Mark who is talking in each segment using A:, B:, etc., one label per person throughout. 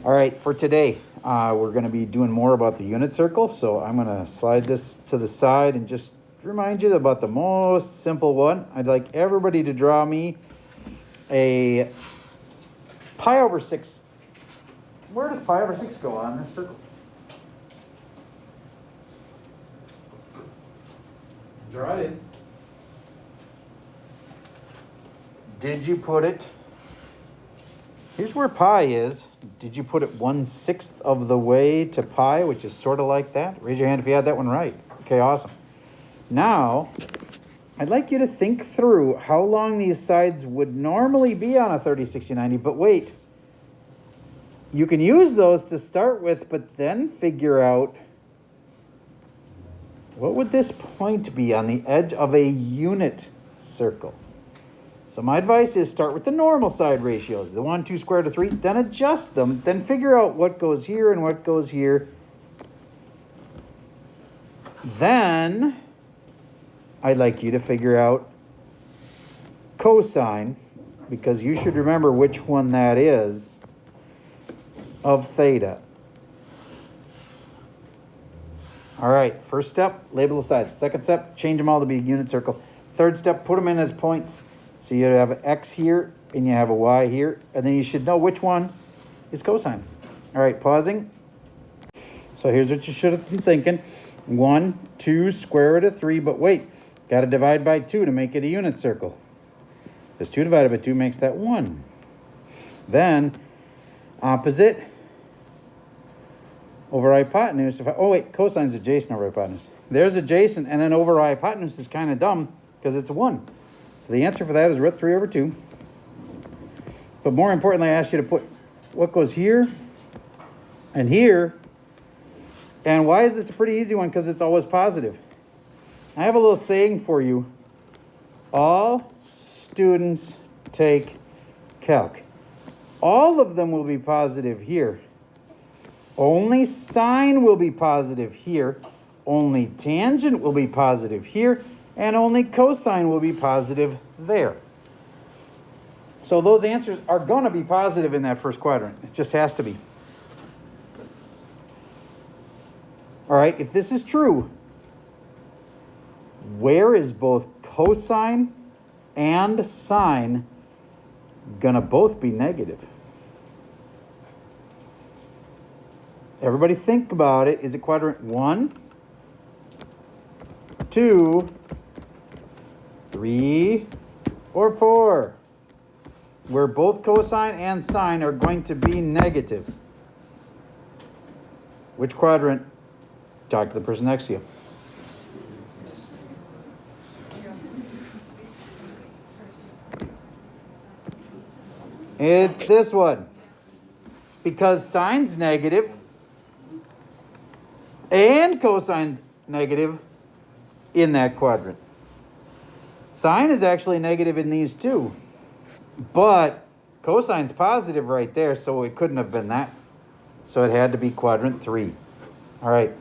A: All right, for today, we're going to be doing more about the unit circle. So I'm going to slide this to the side and just remind you about the most simple one. I'd like everybody to draw me a pi over 6. Where does pi over 6 go on this circle? Draw it in. Did you put it? Here's where pi is. Did you put it 1/6 of the way to pi, which is sort of like that? Raise your hand if you had that one right. Okay, awesome. Now, I'd like you to think through how long these sides would normally be on a 30, 60, 90, but wait. You can use those to start with, but then figure out what would this point be on the edge of a unit circle. So my advice is start with the normal side ratios, the 1, 2 squared to 3, then adjust them, then figure out what goes here and what goes here. Then I'd like you to figure out cosine, because you should remember which one that is, of theta. All right, first step, label the sides. Second step, change them all to be a unit circle. Third step, put them in as points. So you have an x here and you have a y here, and then you should know which one is cosine. All right, pausing. So here's what you should have been thinking. 1, 2 square root of 3, but wait, got to divide by 2 to make it a unit circle. Because 2 divided by 2 makes that 1. Then opposite over hypotenuse. Oh wait, cosine's adjacent over hypotenuse. There's adjacent, and then over hypotenuse is kind of dumb because it's a 1. So the answer for that is root 3 over 2. But more importantly, I asked you to put what goes here and here. And why is this a pretty easy one? Because it's always positive. I have a little saying for you. All students take calc. All of them will be positive here. Only sine will be positive here. Only tangent will be positive here. And only cosine will be positive there. So those answers are going to be positive in that first quadrant. It just has to be. All right, if this is true, where is both cosine and sine going to both be negative? Everybody think about it. Is it quadrant 1, 2, 3, or 4, where both cosine and sine are going to be negative? Which quadrant? Talk to the person next to you. It's this one. Because sine's negative and cosine's negative in that quadrant. Sine is actually negative in these two, but cosine's positive right there, so it couldn't have been that. So it had to be quadrant 3. All right,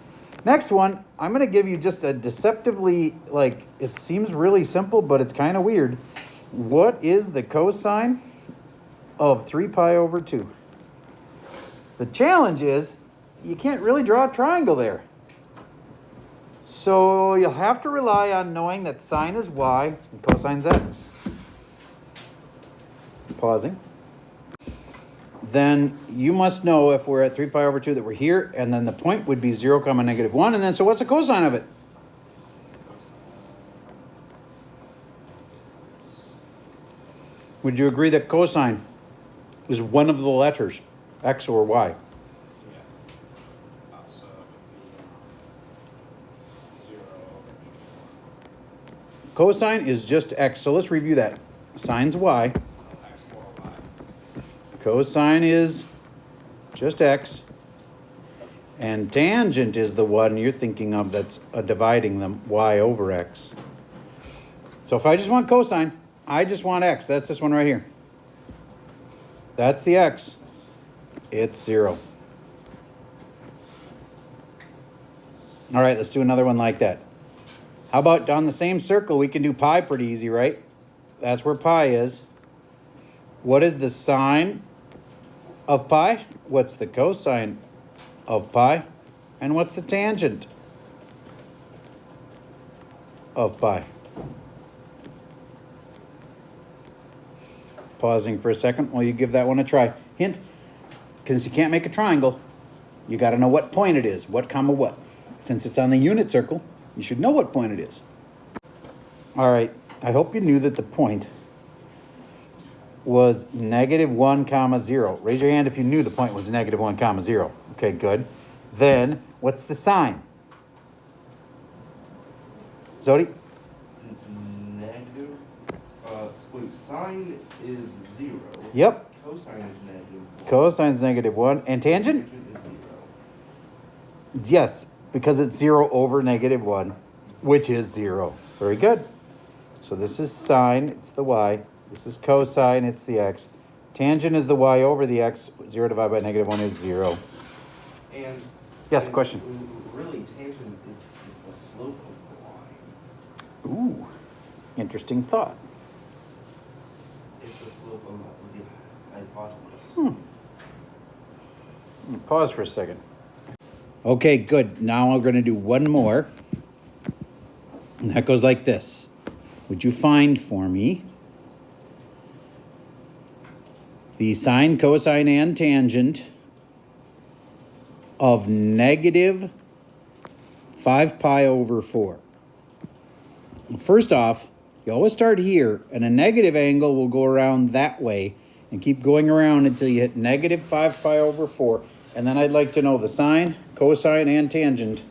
A: next one, I'm going to give you just a deceptively, like, it seems really simple, but it's kind of weird. What is the cosine of 3 pi over 2? The challenge is you can't really draw a triangle there. So you'll have to rely on knowing that sine is y and cosine's x. Pausing. Then you must know if we're at 3 pi over 2 that we're here, and then the point would be 0, negative 1. And then so what's the cosine of it? Would you agree that cosine is one of the letters, x or y? Cosine is just x. So let's review that. Sine's y. Cosine is just x. And tangent is the one you're thinking of that's dividing them, y over x. So if I just want cosine, I just want x. That's this one right here. That's the x. It's 0. All right, let's do another one like that. How about down the same circle, we can do pi pretty easy, right? That's where pi is. What is the sine of pi? What's the cosine of pi? And what's the tangent of pi? Pausing for a second while you give that one a try. Hint, because you can't make a triangle, you got to know what point it is, what comma what. Since it's on the unit circle, you should know what point it is. All right, I hope you knew that the point was -1, 0. Raise your hand if you knew the point was -1, 0. Okay, good. Then, what's the sign? Zodi?
B: Negative, wait, sine is 0.
A: Yep.
B: Cosine is -1.
A: Cosine's -1. And tangent?
B: Tangent is 0.
A: Yes, because it's 0 over -1, which is 0. Very good. So this is sine, it's the y. This is cosine, it's the x. Tangent is the y over the x. 0 divided by -1 is 0.
B: And
A: Yes, question.
B: Really, tangent is the slope of the line.
A: Ooh, interesting thought.
B: It's the slope of the hypotenuse.
A: Pause for a second. Okay, good. Now we're going to do one more. And that goes like this. Would you find for me the sine, cosine, and tangent of -5 pi over 4? First off, you always start here, and a negative angle will go around that way and keep going around until you hit -5 pi over 4. And then I'd like to know the sine, cosine, and tangent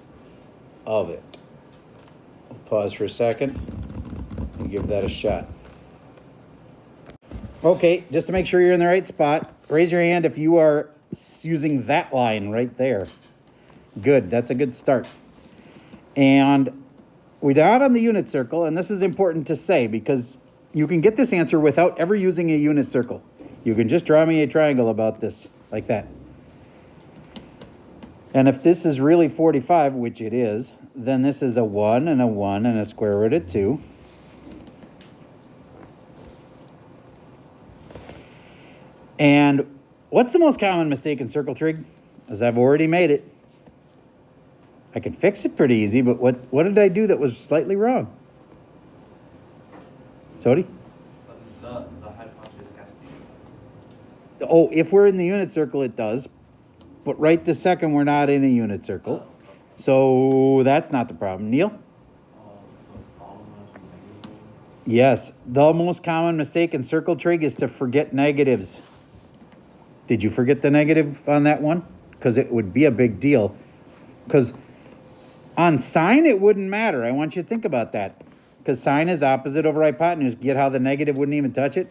A: of it. I'll pause for a second and give that a shot. Okay, just to make sure you're in the right spot, raise your hand if you are using that line right there. Good, that's a good start. And we're down on the unit circle, and this is important to say because you can get this answer without ever using a unit circle. You can just draw me a triangle about this, like that. And if this is really 45, which it is, then this is a 1 and a 1 and a square root of 2. And what's the most common mistake in circle trig? As I've already made it. I can fix it pretty easy, but what did I do that was slightly wrong? Sodi?
B: The hypotenuse has to be.
A: Oh, if we're in the unit circle, it does. But right this second, we're not in a unit circle. So that's not the problem. Neil? Yes, the most common mistake in circle trig is to forget negatives. Did you forget the negative on that one? Because it would be a big deal. Because on sine, it wouldn't matter. I want you to think about that. Because sine is opposite over hypotenuse. Get how the negative wouldn't even touch it?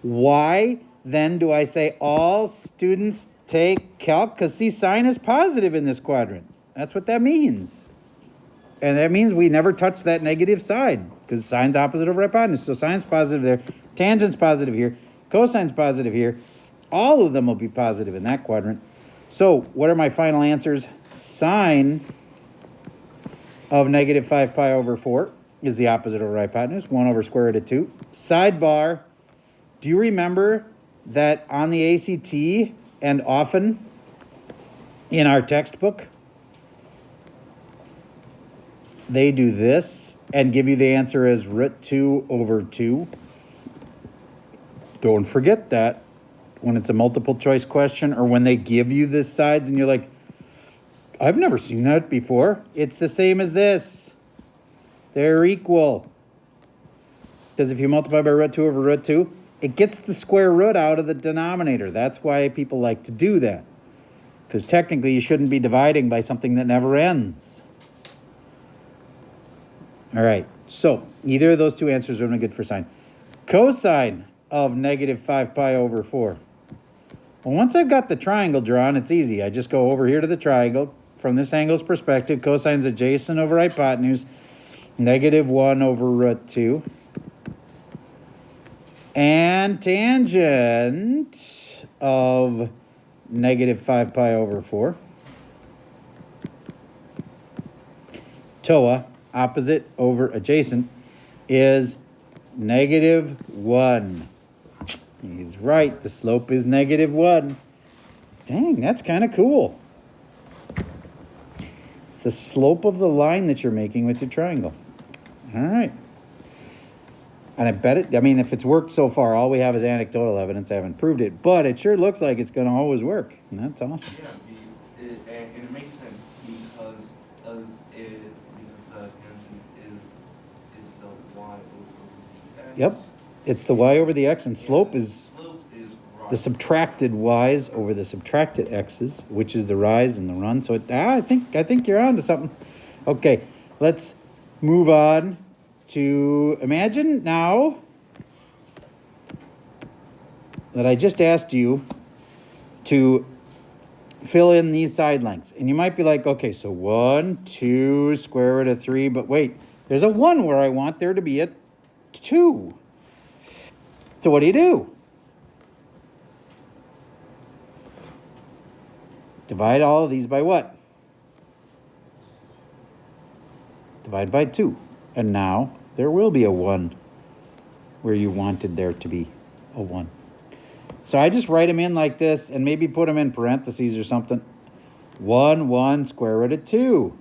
A: Why then do I say all students take calc? Because see, sine is positive in this quadrant. That's what that means. And that means we never touch that negative side because sine's opposite over hypotenuse. So sine's positive there. Tangent's positive here. Cosine's positive here. All of them will be positive in that quadrant. So what are my final answers? Sine of -5 pi over 4 is the opposite over hypotenuse. 1 over square root of 2. Sidebar, do you remember that on the ACT and often in our textbook, they do this and give you the answer as √2 over 2. Don't forget that when it's a multiple choice question or when they give you this sides and you're like, I've never seen that before. It's the same as this. They're equal. Because if you multiply by √2 over √2, it gets the square root out of the denominator. That's why people like to do that. Because technically you shouldn't be dividing by something that never ends. All right, so either of those two answers are only good for sine. Cosine of -5 pi over 4. Well, once I've got the triangle drawn, it's easy. I just go over here to the triangle. From this angle's perspective, cosine's adjacent over hypotenuse, -1 over √2. And tangent of -5 pi over 4. TOA, opposite over adjacent, is -1. He's right, the slope is -1. Dang, that's kind of cool. It's the slope of the line that you're making with your triangle. All right. And I bet it, I mean, if it's worked so far, all we have is anecdotal evidence. I haven't proved it, but it sure looks like it's going to always work. And that's awesome.
B: Yeah, and it makes sense because the tangent is the y over the x.
A: Yep. It's the y over the x, and slope is
B: Right.
A: the subtracted y's over the subtracted x's, which is the rise and the run. So I think you're on to something. Okay, let's move on to imagine now that I just asked you to fill in these side lengths. And you might be like, okay, so 1, 2, square root of 3, but wait, there's a 1 where I want there to be a 2. So what do? Divide all of these by what? Divide by 2. And now there will be a 1 where you wanted there to be a 1. So I just write them in like this and maybe put them in parentheses or something. 1, 1, square root of 2.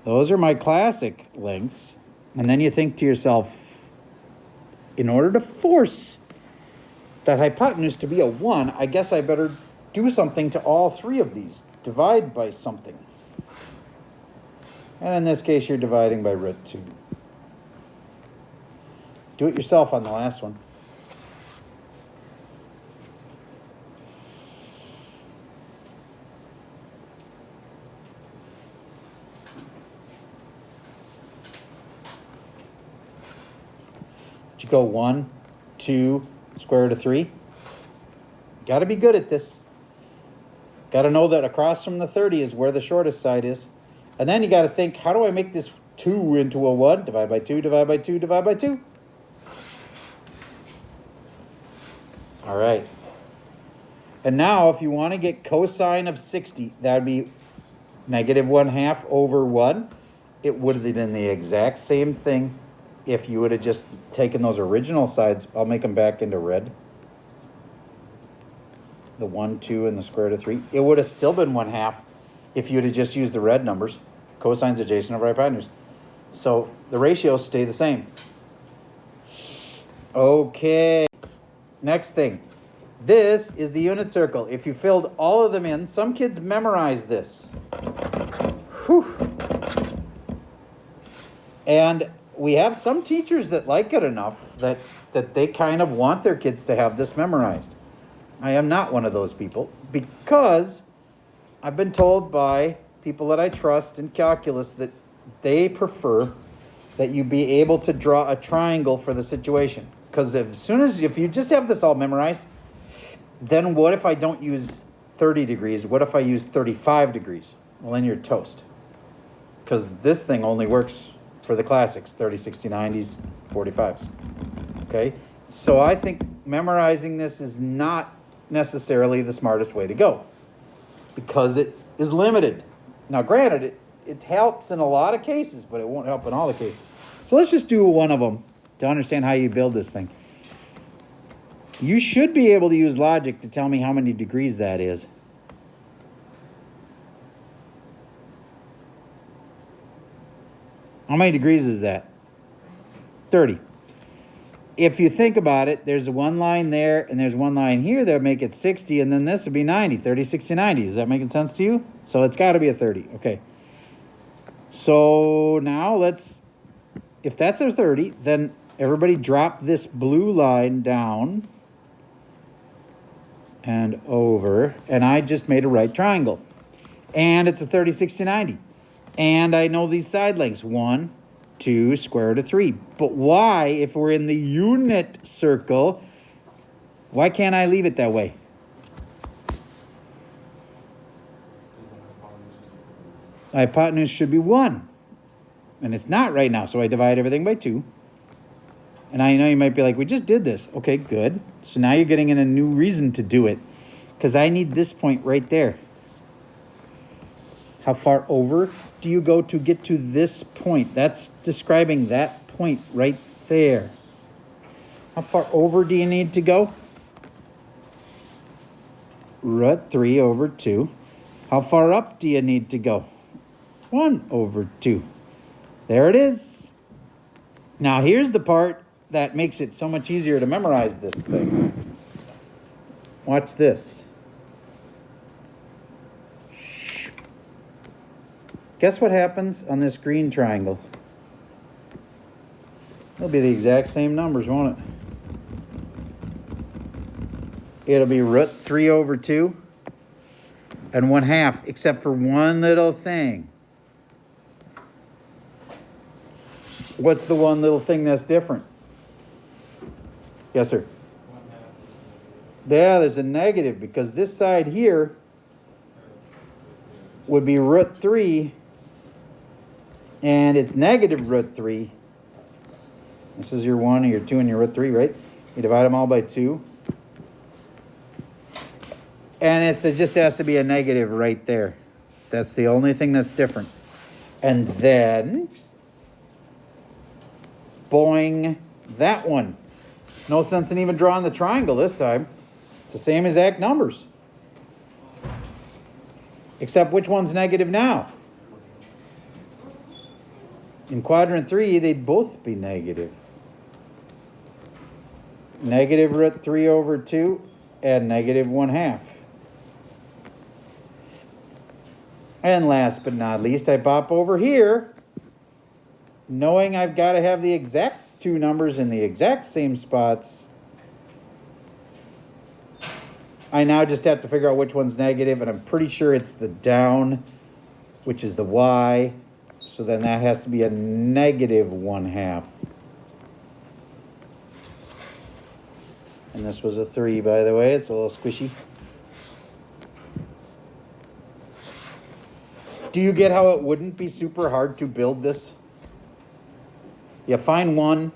A: Those are my classic lengths. And then you think to yourself, in order to force that hypotenuse to be a 1, I guess I better do something to all three of these. Divide by something. And in this case, you're dividing by root 2. Do it yourself on the last one. Did you go 1, 2, square root of 3? Got to be good at this. Got to know that across from the 30 is where the shortest side is. And then you got to think, how do I make this 2 into a 1? Divide by 2, divide by 2, divide by 2. All right. And now if you want to get cosine of 60, that would be negative 1/2 over 1. It would have been the exact same thing if you would have just taken those original sides. I'll make them back into red. The 1, 2, and the square root of 3. It would have still been 1/2 if you would have just used the red numbers. Cosines adjacent over hypotenuse. So the ratios stay the same. Okay. Next thing. This is the unit circle. If you filled all of them in, some kids memorize this. Whew. And we have some teachers that like it enough that they kind of want their kids to have this memorized. I am not one of those people because I've been told by people that I trust in calculus that they prefer that you be able to draw a triangle for the situation. Because if you just have this all memorized, then what if I don't use 30 degrees? What if I use 35 degrees? Well, then you're toast. Because this thing only works for the classics, 30, 60, 90s, 45s. Okay? So I think memorizing this is not necessarily the smartest way to go because it is limited. Now, granted, it helps in a lot of cases, but it won't help in all the cases. So let's just do one of them to understand how you build this thing. You should be able to use logic to tell me how many degrees that is. How many degrees is that? 30. If you think about it, there's one line there and there's one line here that would make it 60, and then this would be 90. 30, 60, 90. Is that making sense to you? So it's got to be a 30. Okay. So now if that's a 30, then everybody drop this blue line down and over, and I just made a right triangle. And it's a 30, 60, 90. And I know these side lengths, 1, 2, square root of 3. But why, if we're in the unit circle, why can't I leave it that way? The hypotenuse should be 1. And it's not right now, so I divide everything by 2. And I know you might be like, we just did this. Okay, good. So now you're getting in a new reason to do it, because I need this point right there. How far over do you go to get to this point? That's describing that point right there. How far over do you need to go? root 3 over 2. How far up do you need to go? 1 over 2. There it is. Now here's the part that makes it so much easier to memorize this thing. Watch this. Guess what happens on this green triangle? It'll be the exact same numbers, won't it? It'll be root 3 over 2 and 1/2, except for one little thing. What's the one little thing that's different? Yes, sir. Yeah, there's a negative because this side here would be root 3 and it's negative root 3. This is your 1 and your 2 and your root 3, right? You divide them all by 2. And it just has to be a negative right there. That's the only thing that's different. And then, boing, that one. No sense in even drawing the triangle this time. It's the same exact numbers. Except which one's negative now? In quadrant 3, they'd both be negative. Negative root 3 over 2 and negative 1/2. And last but not least, I pop over here, knowing I've got to have the exact two numbers in the exact same spots. I now just have to figure out which one's negative, and I'm pretty sure it's the down, which is the y. So then that has to be a negative 1/2. And this was a 3, by the way. It's a little squishy. Do you get how it wouldn't be super hard to build this? You find one,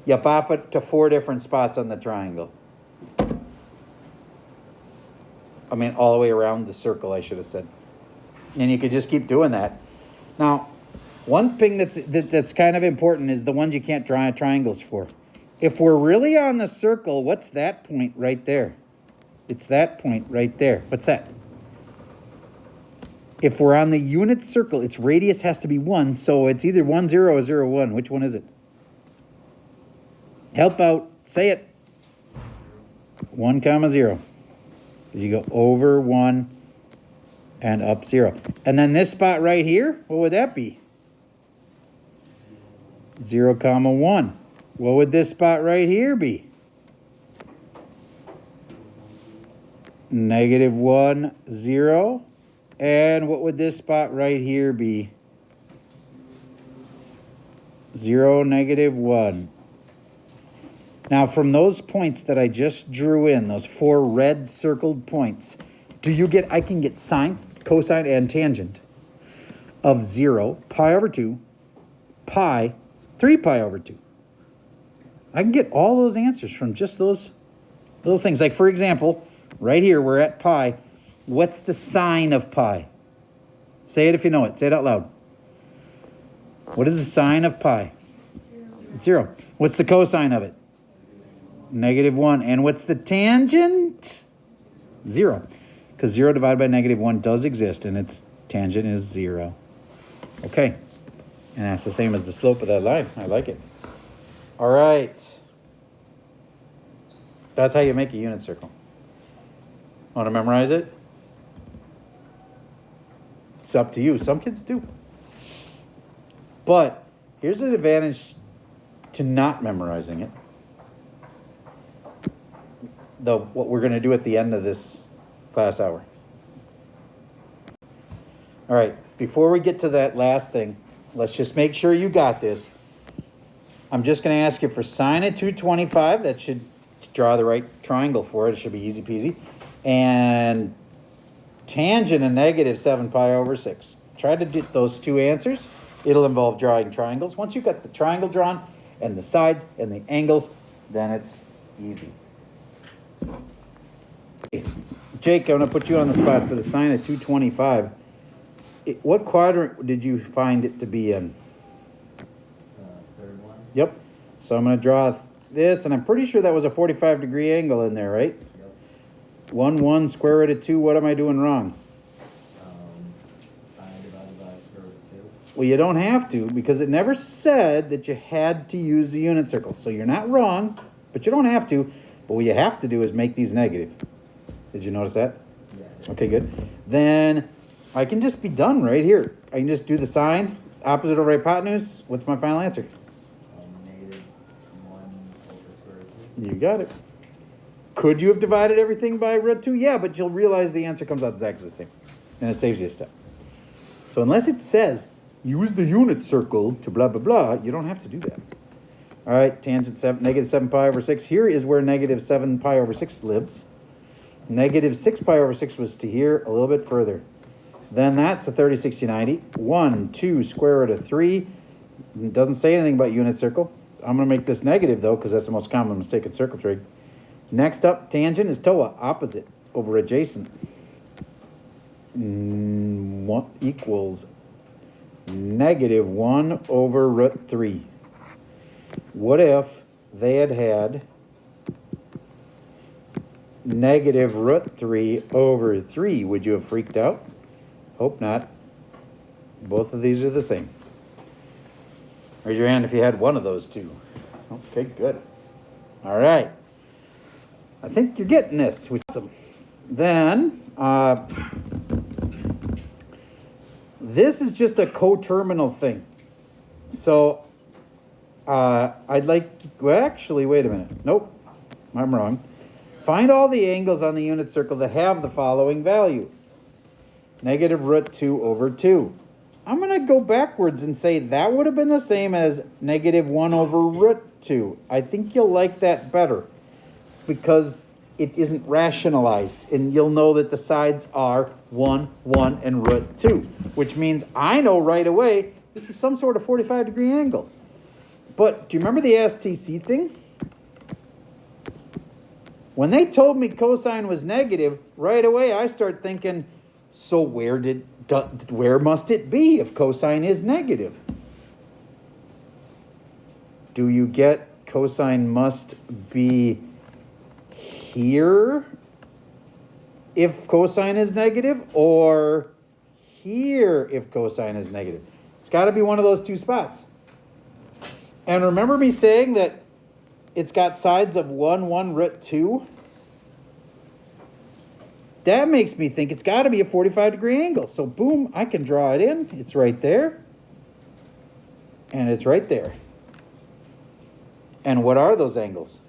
A: you pop it to 4 different spots on the triangle. I mean, all the way around the circle, I should have said. And you could just keep doing that. Now, one thing that's kind of important is the ones you can't draw triangles for. If we're really on the circle, what's that point right there? It's that point right there. What's that? If we're on the unit circle, its radius has to be 1, so it's either 1, 0 or 0, 1. Which one is it? Help out. Say it. 1, 0. Because you go over 1 and up 0. And then this spot right here, what would that be? 0, 1. What would this spot right here be? Negative 1, 0. And what would this spot right here be? 0, negative 1. Now, from those points that I just drew in, those 4 red circled points, I can get sine, cosine, and tangent of 0, pi over 2, pi, 3 pi over 2. I can get all those answers from just those little things. Like, for example, right here, we're at pi. What's the sine of pi? Say it if you know it. Say it out loud. What is the sine of pi? 0. What's the cosine of it? Negative 1. And what's the tangent? 0. Because 0 divided by negative 1 does exist, and its tangent is 0. Okay. And that's the same as the slope of that line. I like it. All right. That's how you make a unit circle. Want to memorize it? It's up to you. Some kids do. But here's an advantage to not memorizing it. What we're going to do at the end of this class hour. All right, before we get to that last thing, let's just make sure you got this. I'm just going to ask you for sine of 225. That should draw the right triangle for it. It should be easy peasy. And tangent of negative 7 pi over 6. Try to get those 2 answers. It'll involve drawing triangles. Once you've got the triangle drawn and the sides and the angles, then it's easy. Jake, I'm going to put you on the spot for the sine of 225. What quadrant did you find it to be in?
B: Third one.
A: Yep. So I'm going to draw this, and I'm pretty sure that was a 45-degree angle in there, right?
B: Yep.
A: 1 square root of 2, what am I doing wrong?
C: 5 divided by square root of 2.
A: Well, you don't have to, because it never said that you had to use the unit circle. So you're not wrong, but you don't have to. But what you have to do is make these negative. Did you notice that?
C: Yeah.
A: Okay, good. Then I can just be done right here. I can just do the sign, opposite over hypotenuse. What's my final answer?
C: Negative 1 over square root of 2.
A: You got it. Could you have divided everything by root 2? Yeah, but you'll realize the answer comes out exactly the same. And it saves you a step. So unless it says, use the unit circle to blah, blah, blah, you don't have to do that. All right, tangent 7, negative 7 pi over 6. Here is where negative 7 pi over 6 lives. Negative 6 pi over 6 was to here, a little bit further. Then that's a 30, 60, 90. 1, 2, square root of 3. It doesn't say anything about unit circle. I'm going to make this negative, though, because that's the most common mistake in circle trig. Next up, tangent is TOA, opposite, over adjacent. 1 equals negative 1 over root 3. What if they had negative root 3 over 3? Would you have freaked out? Hope not. Both of these are the same. Raise your hand if you had one of those two. Okay, good. All right. I think you're getting this, which is awesome. Then, this is just a coterminal thing. So, I'd like, well, actually, wait a minute. Nope, I'm wrong. Find all the angles on the unit circle that have the following value. Negative root 2 over 2. I'm going to go backwards and say that would have been the same as negative 1 over root 2. I think you'll like that better because it isn't rationalized. And you'll know that the sides are 1, 1, and root 2, which means I know right away this is some sort of 45-degree angle. But do you remember the ASTC thing? When they told me cosine was negative, right away I start thinking, so where must it be if cosine is negative? Do you get cosine must be here if cosine is negative, or here if cosine is negative? It's got to be one of those two spots. And remember me saying that it's got sides of 1, 1, root 2? That makes me think it's got to be a 45-degree angle. So boom, I can draw it in. It's right there. And it's right there. And what are those angles?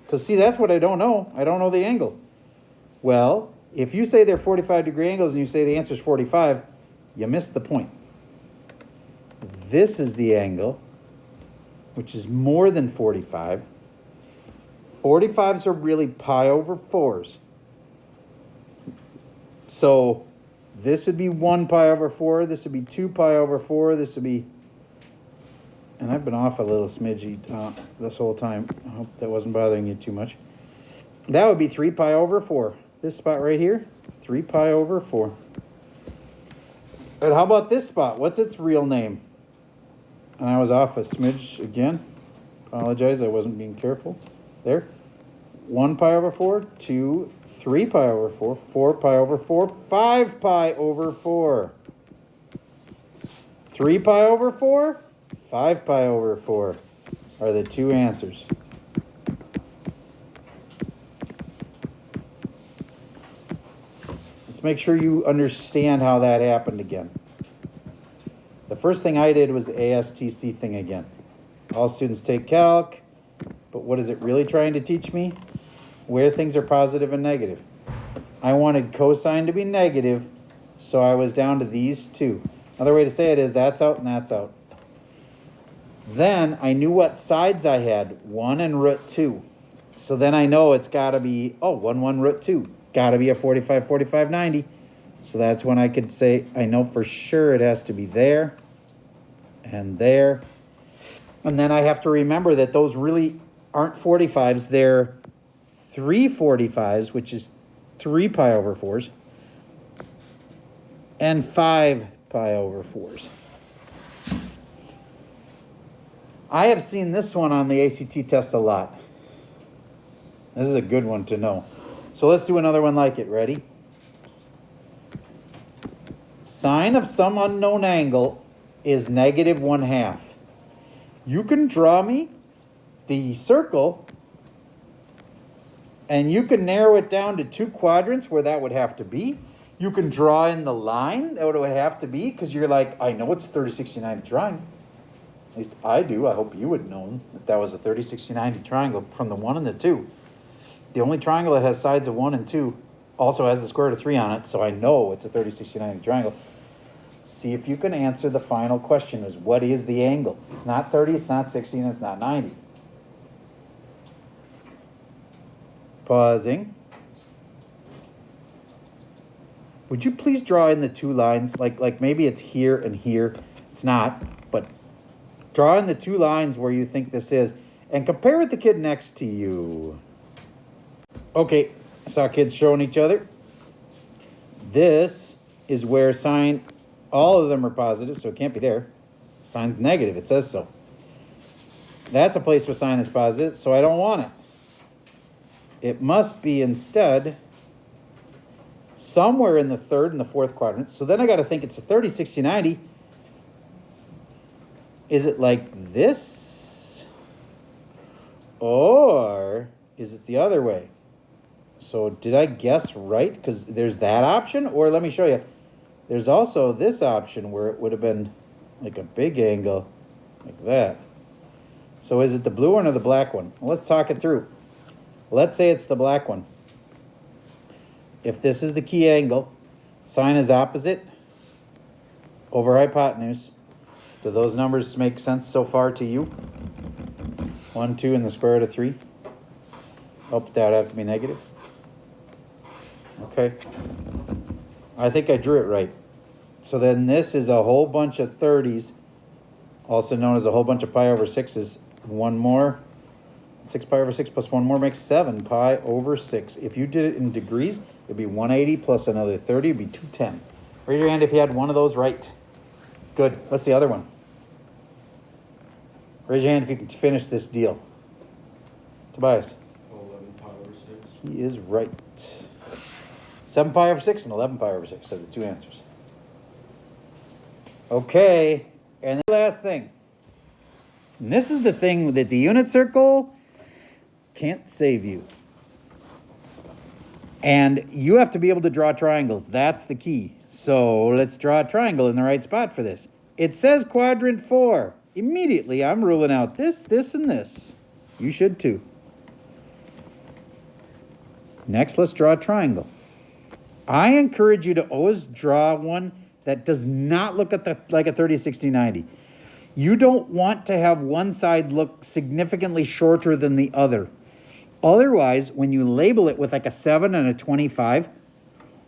A: Because see, that's what I don't know. I don't know the angle. Well, if you say they're 45-degree angles and you say the answer is 45, you missed the point. This is the angle, which is more than 45. 45s are really pi over 4s. So this would be 1 pi over 4. This would be 2 pi over 4. This would be, and I've been off a little smidgy this whole time. I hope that wasn't bothering you too much. That would be 3 pi over 4. This spot right here, 3 pi over 4. And how about this spot? What's its real name? And I was off a smidge again. Apologize, I wasn't being careful. There. 1 pi over 4, 2, 3 pi over 4, 4 pi over 4, 5 pi over 4. 3 pi over 4, 5 pi over 4 are the two answers. Let's make sure you understand how that happened again. The first thing I did was the ASTC thing again. All students take calc, but what is it really trying to teach me? Where things are positive and negative. I wanted cosine to be negative, so I was down to these two. Another way to say it is that's out and that's out. Then I knew what sides I had, 1 and root 2. So then I know it's got to be, 1, 1, root 2. Got to be a 45, 45, 90. So that's when I could say, I know for sure it has to be there and there. And then I have to remember that those really aren't 45s. They're 3 45s, which is 3 pi over 4s, and 5 pi over 4s. I have seen this one on the ACT test a lot. This is a good one to know. So let's do another one like it. Ready? Sine of some unknown angle is -1/2. You can draw me the circle, and you can narrow it down to 2 quadrants where that would have to be. You can draw in the line that would have to be, because you're like, I know it's 30, 60, 90 triangle. At least I do. I hope you would know that that was a 30, 60, 90 triangle from the 1 and the 2. The only triangle that has sides of 1 and 2 also has the square root of 3 on it, so I know it's a 30, 60, 90 triangle. See if you can answer the final question, is what is the angle? It's not 30, it's not 60, and it's not 90. Pausing. Would you please draw in the 2 lines? Like maybe it's here and here. It's not, but draw in the 2 lines where you think this is, and compare with the kid next to you. Okay, I saw kids showing each other. This is where sine, all of them are positive, so it can't be there. Sine's negative, it says so. That's a place where sine is positive, so I don't want it. It must be instead somewhere in the 3rd and the 4th quadrants. So then I got to think it's a 30, 60, 90. Is it like this? Or is it the other way? So did I guess right? Because there's that option. Or let me show you. There's also this option where it would have been like a big angle like that. So is it the blue one or the black one? Well, let's talk it through. Let's say it's the black one. If this is the key angle, sine is opposite over hypotenuse. Do those numbers make sense so far to you? 1, 2, and the square root of 3. Oh, that would have to be negative. Okay. I think I drew it right. So then this is a whole bunch of 30s, also known as a whole bunch of pi over 6s. One more. 6 pi over 6 plus 1 more makes 7 pi over 6. If you did it in degrees, it'd be 180 plus another 30, it'd be 210. Raise your hand if you had one of those right. Good. What's the other one? Raise your hand if you can finish this deal. Tobias.
B: 11 pi over 6.
A: He is right. 7 pi over 6 and 11 pi over 6 are the 2 answers. Okay, and the last thing. And this is the thing that the unit circle can't save you. And you have to be able to draw triangles. That's the key. So let's draw a triangle in the right spot for this. It says quadrant 4. Immediately, I'm ruling out this, this, and this. You should too. Next, let's draw a triangle. I encourage you to always draw one that does not look like a 30, 60, 90. You don't want to have one side look significantly shorter than the other. Otherwise, when you label it with like a 7 and a 25,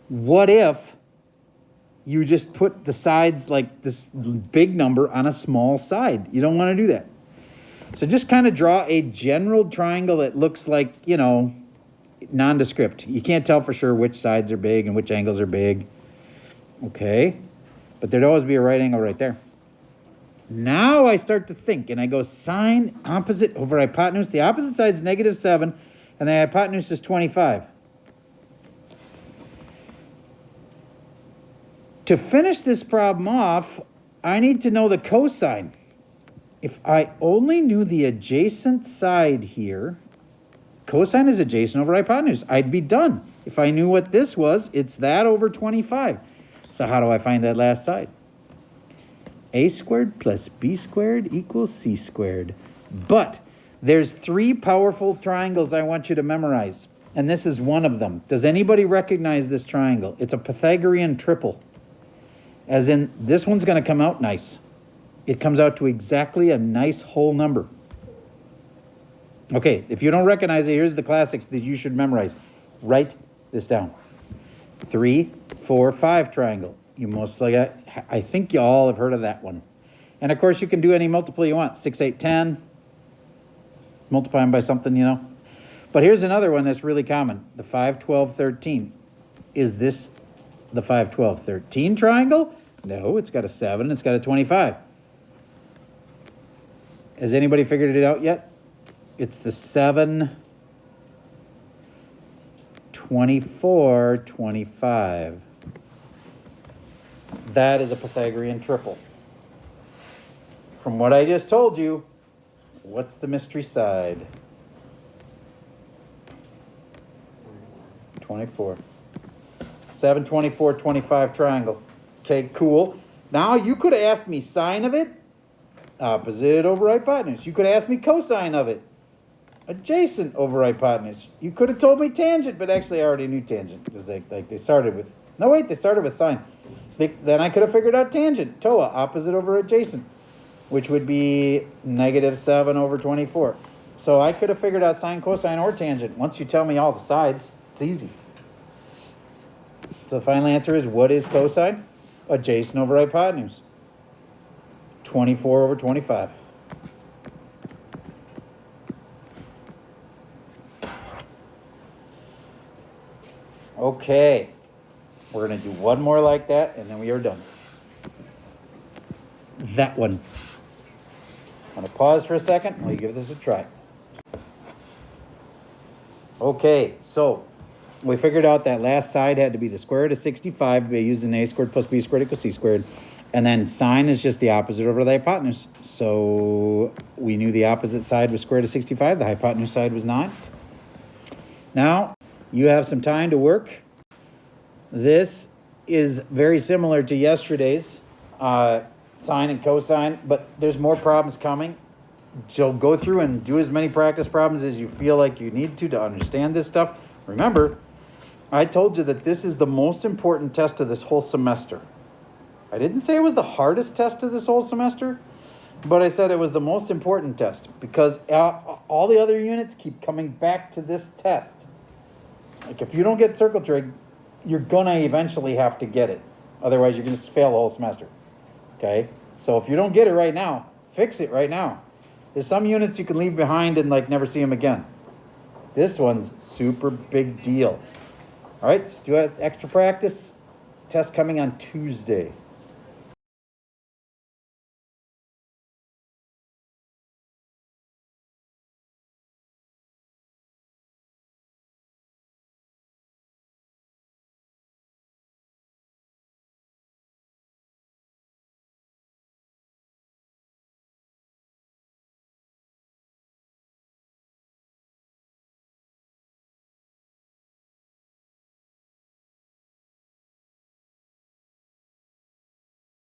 A: what if you just put the sides like this big number on a small side? You don't want to do that. So just kind of draw a general triangle that looks like, you know, nondescript. You can't tell for sure which sides are big and which angles are big. Okay, but there'd always be a right angle right there. Now I start to think, and I go sine opposite over hypotenuse. The opposite side is -7, and the hypotenuse is 25. To finish this problem off, I need to know the cosine. If I only knew the adjacent side here, cosine is adjacent over hypotenuse. I'd be done. If I knew what this was, it's that over 25. So how do I find that last side? A squared plus B squared equals C squared. But there's 3 powerful triangles I want you to memorize, and this is one of them. Does anybody recognize this triangle? It's a Pythagorean triple. As in, this one's going to come out nice. It comes out to exactly a nice whole number. Okay, if you don't recognize it, here's the classics that you should memorize. Write this down. 3, 4, 5 triangle. You most likely, I think you all have heard of that one. And of course, you can do any multiple you want. 6, 8, 10. Multiply them by something, you know. But here's another one that's really common. The 5, 12, 13. Is this the 5, 12, 13 triangle? No, it's got a 7, it's got a 25. Has anybody figured it out yet? It's the 7, 25. 24, 25. That is a Pythagorean triple. From what I just told you, what's the mystery side? 24. 7, 24, 25 triangle. Okay, cool. Now you could have asked me sine of it, opposite over hypotenuse. You could have asked me cosine of it, adjacent over hypotenuse. You could have told me tangent, but actually I already knew tangent because they started with, no wait, they started with sine. Then I could have figured out tangent, TOA, opposite over adjacent, which would be -7 over 24. So I could have figured out sine, cosine, or tangent. Once you tell me all the sides, it's easy. So the final answer is, what is cosine? Adjacent over hypotenuse. 24 over 25. Okay. We're going to do one more like that, and then we are done. That one. I'm going to pause for a second while you give this a try. Okay, so we figured out that last side had to be the square root of 65 by using a squared plus b squared equals c squared. And then sine is just the opposite over the hypotenuse. So we knew the opposite side was square root of 65. The hypotenuse side was 9. Now, you have some time to work. This is very similar to yesterday's sine and cosine, but there's more problems coming. So go through and do as many practice problems as you feel like you need to understand this stuff. Remember, I told you that this is the most important test of this whole semester. I didn't say it was the hardest test of this whole semester, but I said it was the most important test because all the other units keep coming back to this test. Like if you don't get circle trig, you're gonna eventually have to get it. Otherwise, you're gonna just fail the whole semester. Okay? So if you don't get it right now, fix it right now. There's some units you can leave behind and like never see them again. This one's super big deal. All right, let's do extra practice. Test coming on Tuesday.